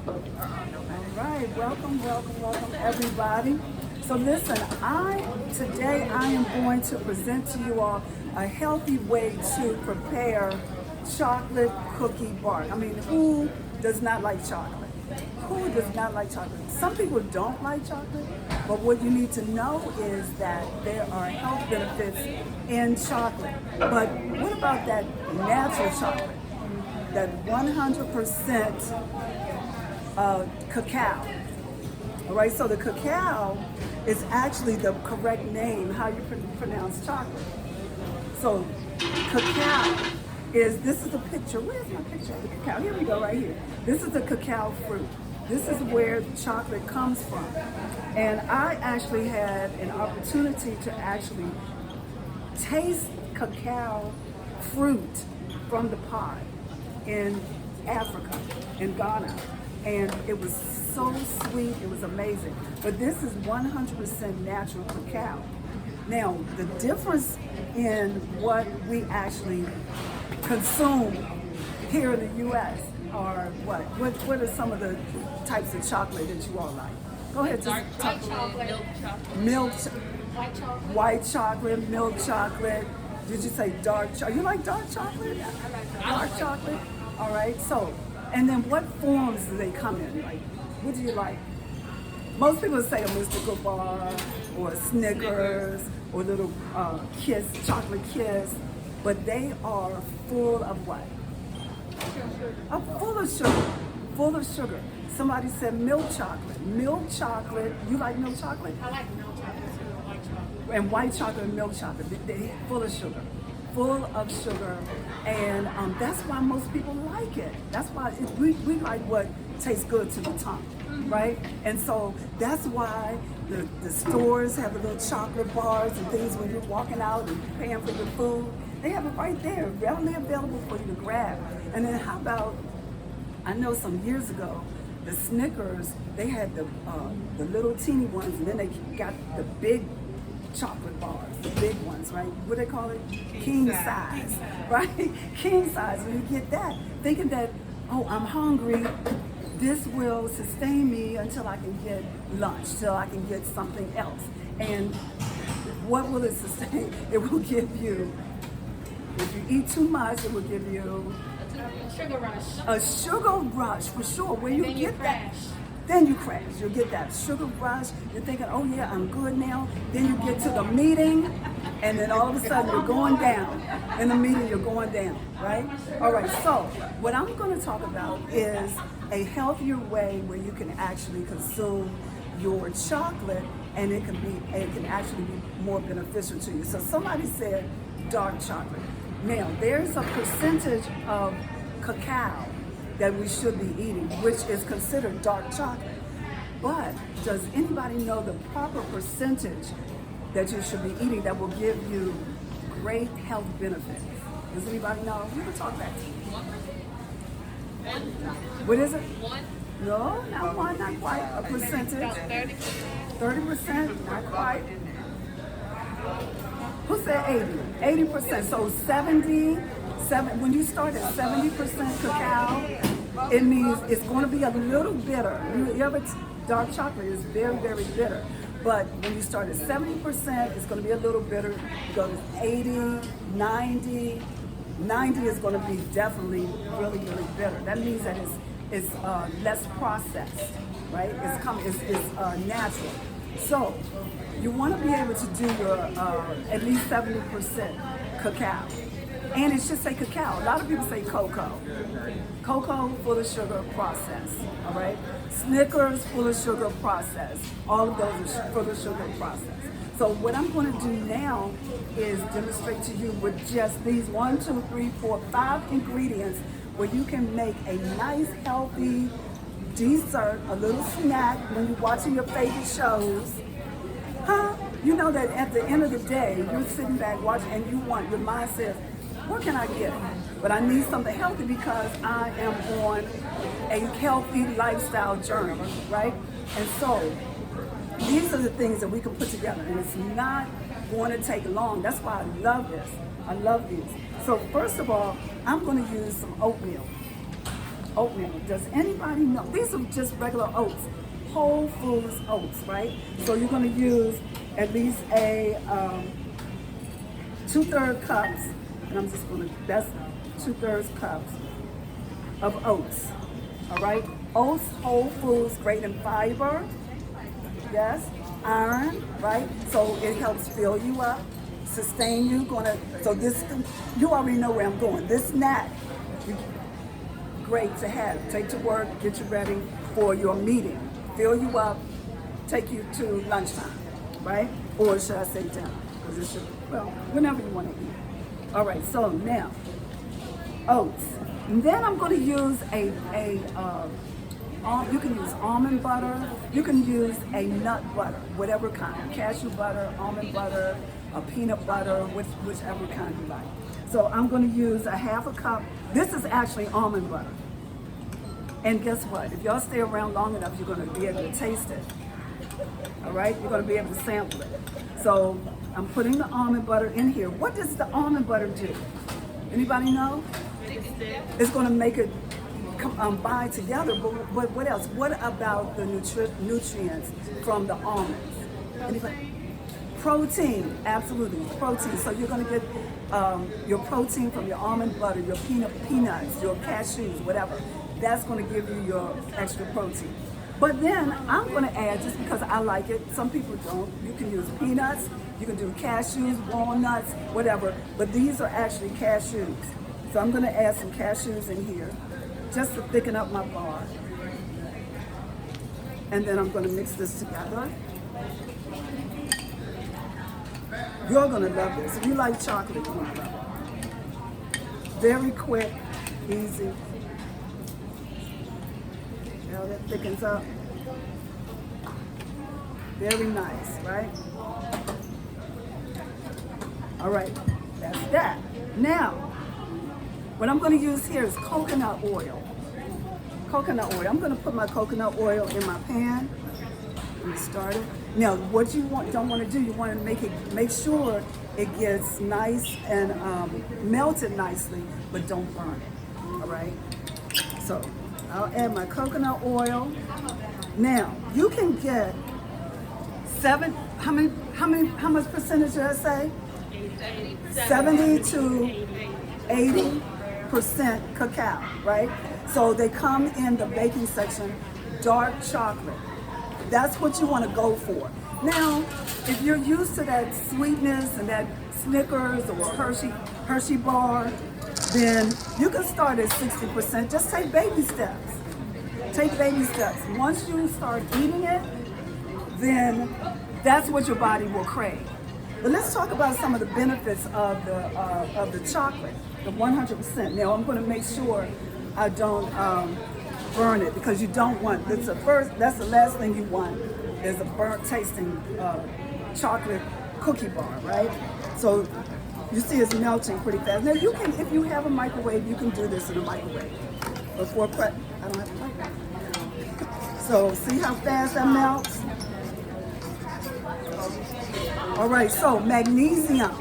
All right, welcome everybody. So listen, today I am going to present to you all a healthy way to prepare chocolate cookie bark. I mean, who does not like chocolate? Who does not like chocolate? Some people don't like chocolate, but what you need to know is that there are health benefits in chocolate. But what about that natural chocolate? That 100% cacao. All right, so the cacao is actually the correct name, how you pronounce chocolate. So cacao this is a picture. Where's my picture of the cacao? Here we go, right here. This is the cacao fruit. This is where the chocolate comes from. And I actually had an opportunity to actually taste cacao fruit from the pod in Africa, in Ghana. And it was so sweet, it was amazing. But this is 100% natural cacao. Now, the difference in what we actually consume here in the U.S. are what? What are some of the types of chocolate that you all like? Go ahead, Dark just talk. chocolate, Milk, white chocolate. white chocolate, milk chocolate. Did you say dark chocolate? You like dark chocolate? Dark chocolate? All right, so, and then what forms do they come in? Like, what do you like? Most people say a Mystical bar or a Snickers or little kiss, chocolate kiss, but they are full of what? Full of sugar, full of sugar. Somebody said milk chocolate. Milk chocolate, you like milk chocolate? I like milk chocolate too. I like chocolate. And white chocolate and milk chocolate, they full of sugar. Full of sugar, and that's why most people like it. That's why we like what tastes good to the tongue, right? And so that's why the stores have the little chocolate bars and things when you're walking out and paying for your food. They have it right there, readily available for you to grab. And then how about, I know some years ago, the Snickers, they had the little teeny ones, and then they got the big chocolate bars, the big ones, right? What do they call it? King size, right? King size. When you get that, thinking that, oh, I'm hungry, this will sustain me until I can get lunch, till I can get something else. And what will it sustain? It will give you, if you eat too much, it will give you Sugar rush. a sugar rush for sure. Where you Then you get that? crash. Then you crash. You'll get that sugar rush. You're thinking, oh yeah, I'm good now. Then you get to the meeting, and then all of a sudden you're going down. In the meeting, you're going down, right? All right, so what I'm going to talk about is a healthier way where you can actually consume your chocolate, and it can actually be more beneficial to you. So somebody said dark chocolate. Now, there's a percentage of cacao that we should be eating, which is considered dark chocolate. But does anybody know the proper percentage that you should be eating that will give you great health benefits? Does anybody know? We can talk back to you. 1%. What is it? 1. No, not one, not quite. A percentage. About 30%. 30%, not quite. Who said 80? 80%. So 77, when you start at 70% cacao, it means it's going to be a little bitter. You ever, dark chocolate is very, very bitter. But when you start at 70%, it's going to be a little bitter. You go to 80, 90. 90 is going to be definitely really, really bitter. That means that it's less processed, right? It's natural. So you want to be able to do your at least 70% cacao. And it should say cacao. A lot of people say cocoa. Cocoa, full of sugar, processed, all right? Snickers, full of sugar, processed. All of those are full of sugar, processed. So what I'm going to do now is demonstrate to you with just these 1, 2, 3, 4, 5 ingredients where you can make a nice, healthy dessert, a little snack when you're watching your favorite shows. Huh? You know that at the end of the day, you're sitting back watching and your mind says, what can I get? But I need something healthy because I am on a healthy lifestyle journey, right? And so these are the things that we can put together, and it's not going to take long. That's why I love this. I love these. So first of all, I'm going to use some oatmeal. oatmeal. Does anybody know? These are just regular oats, Whole Foods oats, right? So you're going to use at least a 2/3 cups, and I'm just going to, that's 2/3 cups of oats, all right? Oats, Whole Foods, great in fiber, yes, iron, right? So it helps fill you up, sustain you, so this, you already know where I'm going. This snack, great to have. Take to work, get you ready for your meeting, fill you up, take you to lunchtime, right? Or should I say dinner? Because it should, well, whenever you want to eat. All right, so now, oats. And then I'm going to use you can use almond butter, you can use a nut butter, whatever kind, cashew butter, almond butter, a peanut butter, whichever kind you like. So I'm going to use a 1/2 cup. This is actually almond butter. And guess what? If y'all stay around long enough, you're going to be able to taste it. All right? You're going to be able to sample it. So I'm putting the almond butter in here. What does the almond butter do? Anybody know? It's going to make it bind together, but what else? What about the nutrients from the almonds? Anybody? Protein, absolutely, protein. So you're going to get your protein from your almond butter, your peanuts, your cashews, whatever. That's going to give you your extra protein. But then I'm going to add, just because I like it, some people don't, you can use peanuts, you can do cashews, walnuts, whatever, but these are actually cashews. So I'm going to add some cashews in here, just to thicken up my bar. And then I'm going to mix this together. You're going to love this. If you like chocolate, you're going to love it. Very quick, easy. Now that thickens up. Very nice, right? All right, that's that. Now, what I'm going to use here is coconut oil. Coconut oil. I'm going to put my coconut oil in my pan. Get started. Now, what you don't want to do, you want to make sure it gets nice and melted nicely, but don't burn it. All right. So I'll add my coconut oil. Now you can get how much percentage did I say? 70 to 80% cacao, right? So they come in the baking section, dark chocolate. That's what you want to go for. Now, if you're used to that sweetness and that Snickers or Hershey bar, then you can start at 60%. Just take baby steps. Take baby steps. Once you start eating it, then that's what your body will crave. But let's talk about some of the benefits of the chocolate, the 100%. Now, I'm going to make sure I don't burn it, because you don't want, that's the last thing you want is a burnt tasting chocolate cookie bar, right? So you see it's melting pretty fast. Now you can, if you have a microwave, you can do this in a microwave. Before prep, I don't have a microwave. So see how fast that melts? All right, so magnesium.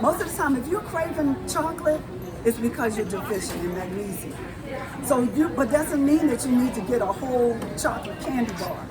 Most of the time, if you're craving chocolate, it's because you're deficient in magnesium. So but doesn't mean that you need to get a whole chocolate candy bar.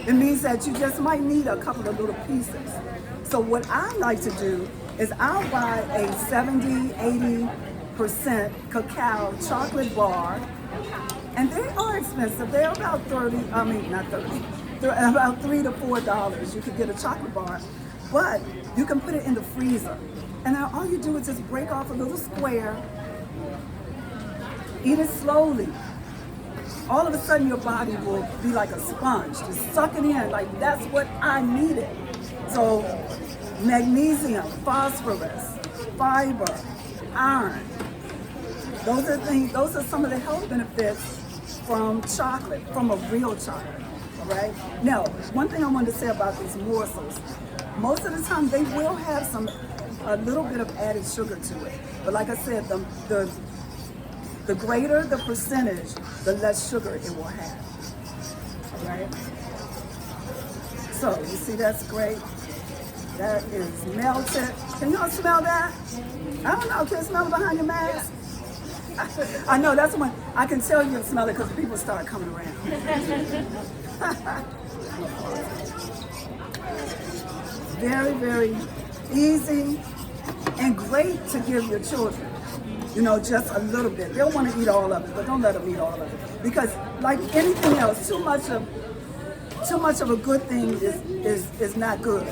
It means that you just might need a couple of little pieces. So what I like to do is I'll buy a 70-80% cacao chocolate bar, and they are expensive. They're about they're about $3 to $4. You can get a chocolate bar, but you can put it in the freezer. And then all you do is just break off a little square, eat it slowly. All of a sudden your body will be like a sponge, just suck it in, like that's what I needed. So magnesium, phosphorus, fiber, iron, those are some of the health benefits from chocolate, from a real chocolate, all right? Now, one thing I wanted to say about these morsels, most of the time they will have a little bit of added sugar to it. But like I said, the greater the percentage, the less sugar it will have, all right? So, you see that's great. That is melted. Can y'all smell that? I don't know, can you smell it behind your mask? I know, that's one. I can tell you smell it because people start coming around. Very, very easy and great to give your children. You know, just a little bit. They'll want to eat all of it, but don't let them eat all of it. Because like anything else, too much of a good thing is not good.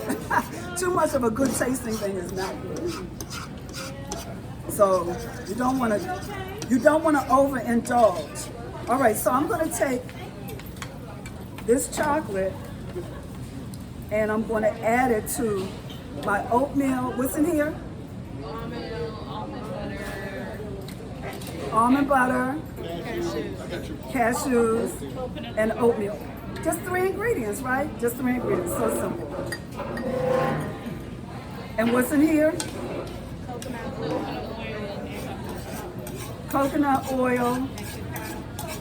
Too much of a good tasting thing is not good. So you don't want to overindulge. All right, so I'm going to take this chocolate and I'm going to add it to my oatmeal. What's in here? Almond butter, cashews, and oatmeal. Just 3 ingredients, right? Just 3 ingredients, so simple. And what's in here? Coconut oil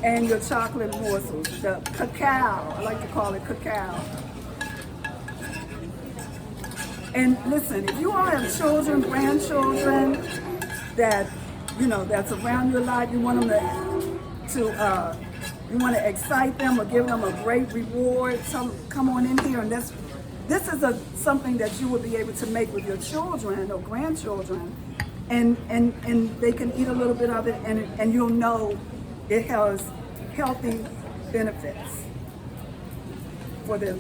and your chocolate morsels, the cacao. I like to call it cacao. And listen, if you all have children, grandchildren that that's around you a lot, you want them to you want to excite them or give them a great reward. Come on in here, and this is something that you will be able to make with your children or grandchildren, and they can eat a little bit of it, and you'll know it has healthy benefits for their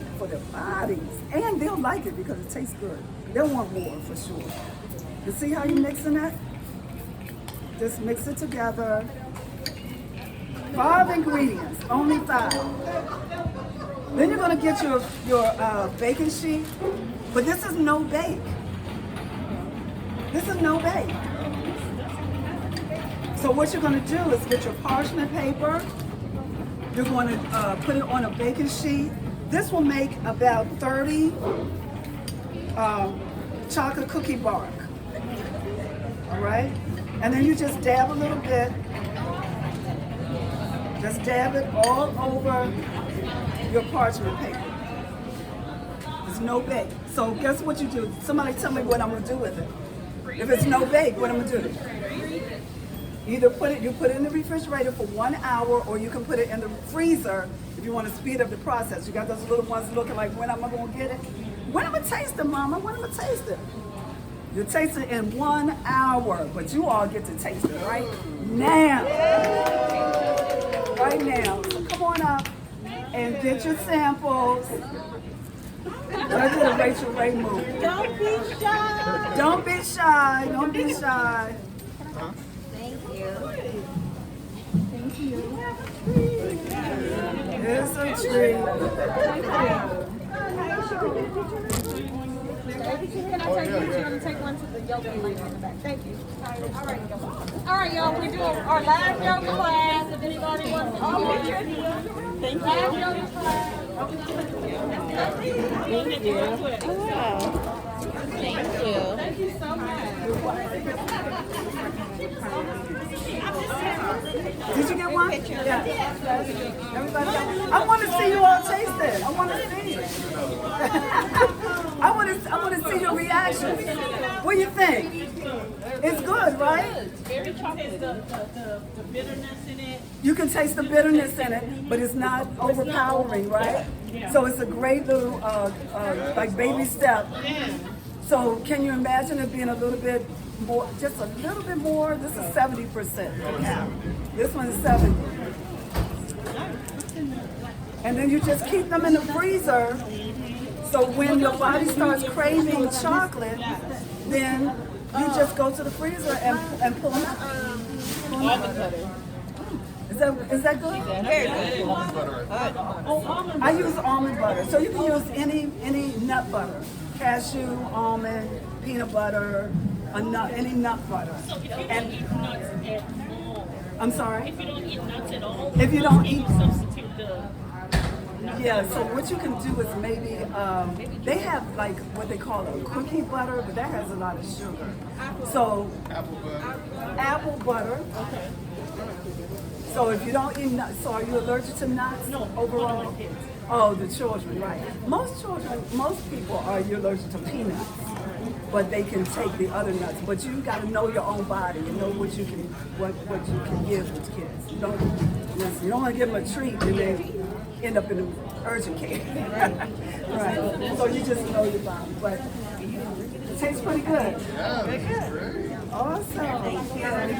bodies, and they'll like it because it tastes good. They'll want more for sure. You see how you're mixing that? Just mix it together. 5 ingredients, only 5. Then you're going to get your baking sheet, but this is no bake. This is no bake. So what you're going to do is get your parchment paper. You're going to put it on a baking sheet. This will make about 30 chocolate cookie bark. All right? And then you just dab a little bit. Just dab it all over your parchment paper. There's no bake. So guess what you do? Somebody tell me what I'm gonna do with it. If it's no bake, what I'm gonna do? Either put it in the refrigerator for 1 hour, or you can put it in the freezer if you want to speed up the process. You got those little ones looking like, when am I gonna get it? When am I gonna taste it, Mama? When am I gonna taste it? You taste it in 1 hour, but you all get to taste it right now. Right now. So come on up and get your samples. Let's do the Rachel Ray move. Don't be shy. Don't be shy. Don't be shy. Thank you. Thank you. It's a treat. Can I take one? I'm going to take one to the yoga lady in the back. Thank you. All right, y'all. We're doing our live yoga class. If anybody wants to thank you. Live yoga class. Thank you. Wow. Thank you. Thank you so much. Did you get one? Yeah. Everybody got one? I want to see you all taste it. I want to see it. I want to see your reaction. What do you think? It's good, right? It's very chocolate. The bitterness in it. You can taste the bitterness in it, but it's not overpowering, right? So it's a great little like baby step. So can you imagine it being a little bit more, just a little bit more? This is 70%. This one is 70. And then you just keep them in the freezer. So when your body starts craving chocolate, then you just go to the freezer and pull them out. Almond butter. Is that good? Very good. I use almond butter. So you can use any nut butter. Cashew, almond, peanut butter, any nut butter. So if you don't eat nuts at all, I'm sorry? if you don't eat nuts at all, If you don't can eat- substitute the Yeah, so what you can do is maybe, they have like what they call a cookie butter, but that has a lot of sugar. So, apple butter. So if you don't eat nuts, so are you allergic to nuts? No, overall? Oh, the children, right. Most people are allergic to peanuts. but they can take the other nuts. But you got to know your own body and know what you can give to kids. You don't want to give them a treat and then end up in an urgent care. Right. So you just know your body. But it tastes pretty good. Yeah, this is great. Awesome.